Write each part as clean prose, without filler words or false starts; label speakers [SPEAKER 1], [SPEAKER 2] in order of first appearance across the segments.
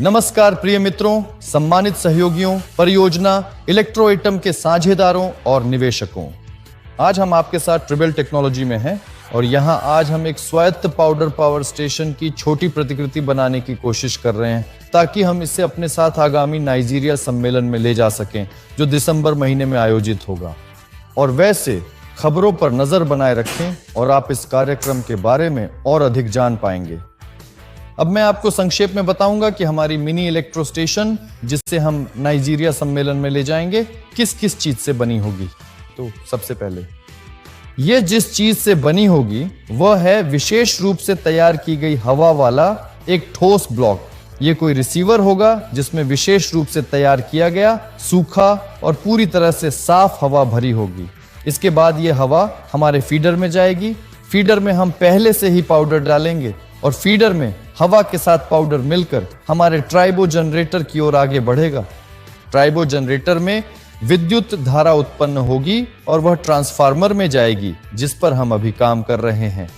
[SPEAKER 1] नमस्कार प्रिय मित्रों, सम्मानित सहयोगियों, परियोजना इलेक्ट्रो एटम के साझेदारों और निवेशकों। आज हम आपके साथ ट्रिबल टेक्नोलॉजी में हैं और यहाँ आज हम एक स्वायत्त पाउडर पावर स्टेशन की छोटी प्रतिकृति बनाने की कोशिश कर रहे हैं ताकि हम इसे अपने साथ आगामी नाइजीरिया सम्मेलन में ले जा सकें जो दिसंबर महीने में आयोजित होगा। और वैसे खबरों पर नजर बनाए रखें और आप इस कार्यक्रम के बारे में और अधिक जान पाएंगे। अब मैं आपको संक्षेप में बताऊंगा कि हमारी मिनी इलेक्ट्रो स्टेशन जिसे हम नाइजीरिया सम्मेलन में ले जाएंगे किस किस चीज से बनी होगी। तो सबसे पहले यह जिस चीज से बनी होगी वह है विशेष रूप से तैयार की गई हवा वाला एक ठोस ब्लॉक। यह कोई रिसीवर होगा जिसमें विशेष रूप से तैयार किया गया सूखा और पूरी तरह से साफ हवा भरी होगी। इसके बाद यह हवा हमारे फीडर में जाएगी। फीडर में हम पहले से ही पाउडर डालेंगे और फीडर में हवा के साथ पाउडर मिलकर हमारे ट्राइबो जनरेटर की ओर आगे बढ़ेगा। ट्राइबो जनरेटर में विद्युत धारा उत्पन्न होगी और वह ट्रांसफार्मर में जाएगी जिस पर हम अभी काम कर रहे हैं।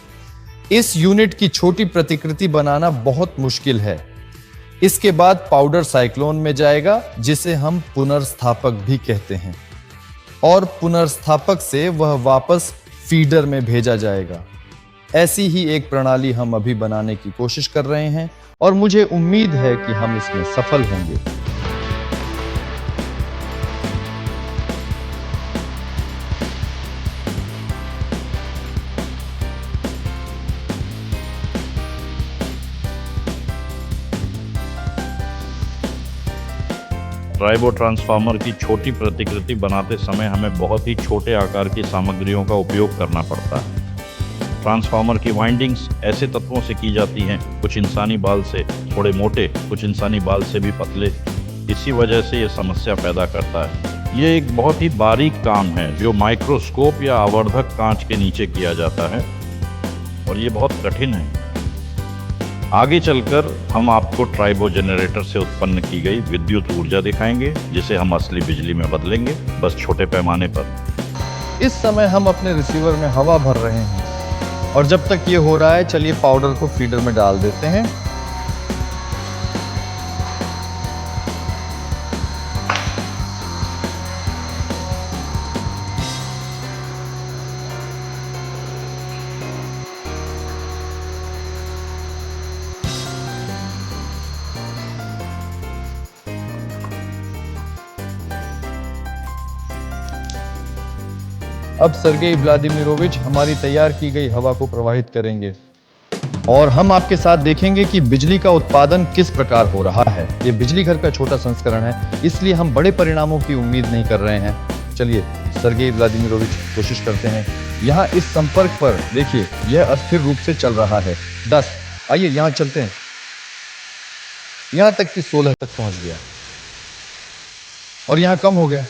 [SPEAKER 1] इस यूनिट की छोटी प्रतिकृति बनाना बहुत मुश्किल है। इसके बाद पाउडर साइक्लोन में जाएगा जिसे हम पुनर्स्थापक भी कहते हैं और पुनर्स्थापक से वह वापस फीडर में भेजा जाएगा। ऐसी ही एक प्रणाली हम अभी बनाने की कोशिश कर रहे हैं और मुझे उम्मीद है कि हम इसमें सफल होंगे।
[SPEAKER 2] ट्राइबो ट्रांसफार्मर की छोटी प्रतिकृति बनाते समय हमें बहुत ही छोटे आकार की सामग्रियों का उपयोग करना पड़ता है। ट्रांसफार्मर की वाइंडिंग्स ऐसे तत्वों से की जाती हैं, कुछ इंसानी बाल से थोड़े मोटे, कुछ इंसानी बाल से भी पतले। इसी वजह से ये समस्या पैदा करता है। ये एक बहुत ही बारीक काम है जो माइक्रोस्कोप या आवर्धक कांच के नीचे किया जाता है और ये बहुत कठिन है। आगे चलकर हम आपको ट्राइबो जनरेटर से उत्पन्न की गई विद्युत ऊर्जा दिखाएंगे जिसे हम असली बिजली में बदलेंगे, बस छोटे पैमाने पर।
[SPEAKER 1] इस समय हम अपने रिसीवर में हवा भर रहे हैं और जब तक ये हो रहा है चलिए पाउडर को फीडर में डाल देते हैं। अब सर्गेई व्लादिमीरोविच हमारी तैयार की गई हवा को प्रवाहित करेंगे और हम आपके साथ देखेंगे कि बिजली का उत्पादन किस प्रकार हो रहा है। ये बिजली घर का छोटा संस्करण है, इसलिए हम बड़े परिणामों की उम्मीद नहीं कर रहे हैं। चलिए सर्गेई व्लादिमीरोविच कोशिश करते हैं। यहाँ इस संपर्क पर देखिए यह अस्थिर रूप से चल रहा है। 10 आइए यहाँ चलते हैं। यहाँ तक कि 16 तक पहुंच गया और यहाँ कम हो गया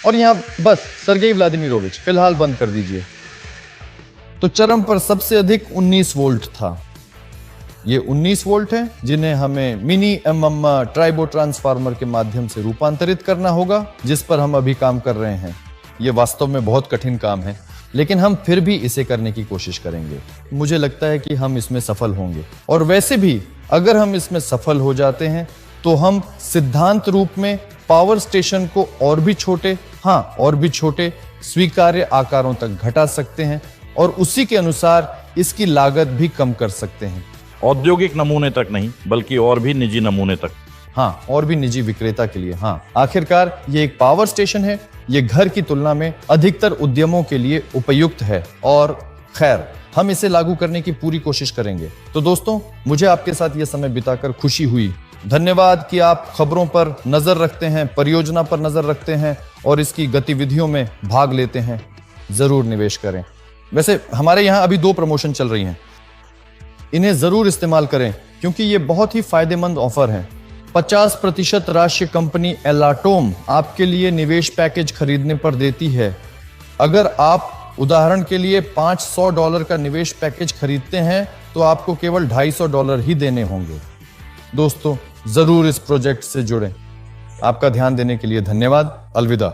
[SPEAKER 1] और यहाँ बस सर्गेई व्लादिमीरोविच फिलहाल बंद कर दीजिए। तो चरम पर सबसे अधिक 19 वोल्ट था। ये 19 वोल्ट हैं जिन्हें हमें मिनी ट्राइबो ट्रांसफार्मर के माध्यम से रूपांतरित करना होगा जिस पर हम अभी काम कर रहे हैं। ये वास्तव में बहुत कठिन काम है लेकिन हम फिर भी इसे करने की कोशिश करेंगे। मुझे लगता है कि हम इसमें सफल होंगे और वैसे भी अगर हम इसमें सफल हो जाते हैं तो हम सिद्धांत रूप में पावर स्टेशन को और भी छोटे स्वीकार्य आकारों तक घटा सकते हैं और उसी के अनुसार इसकी लागत भी कम कर सकते हैं।
[SPEAKER 2] औद्योगिक नमूने तक नहीं बल्कि और भी निजी नमूने तक।
[SPEAKER 1] हाँ, और भी निजी विक्रेता के लिए। हाँ, आखिरकार ये एक पावर स्टेशन है। ये घर की तुलना में अधिकतर उद्यमों के लिए उपयुक्त है और खैर हम इसे लागू करने की पूरी कोशिश करेंगे। तो दोस्तों, मुझे आपके साथ ये समय बिताकर खुशी हुई। धन्यवाद कि आप खबरों पर नजर रखते हैं, परियोजना पर नजर रखते हैं और इसकी गतिविधियों में भाग लेते हैं। जरूर निवेश करें। वैसे हमारे यहाँ अभी 2 प्रमोशन चल रही हैं, इन्हें जरूर इस्तेमाल करें क्योंकि ये बहुत ही फायदेमंद ऑफर है। 50% राशि कंपनी एलाटोम आपके लिए निवेश पैकेज खरीदने पर देती है। अगर आप उदाहरण के लिए $500 का निवेश पैकेज खरीदते हैं तो आपको केवल $250 ही देने होंगे। दोस्तों, जरूर इस प्रोजेक्ट से जुड़ें। आपका ध्यान देने के लिए धन्यवाद। अलविदा।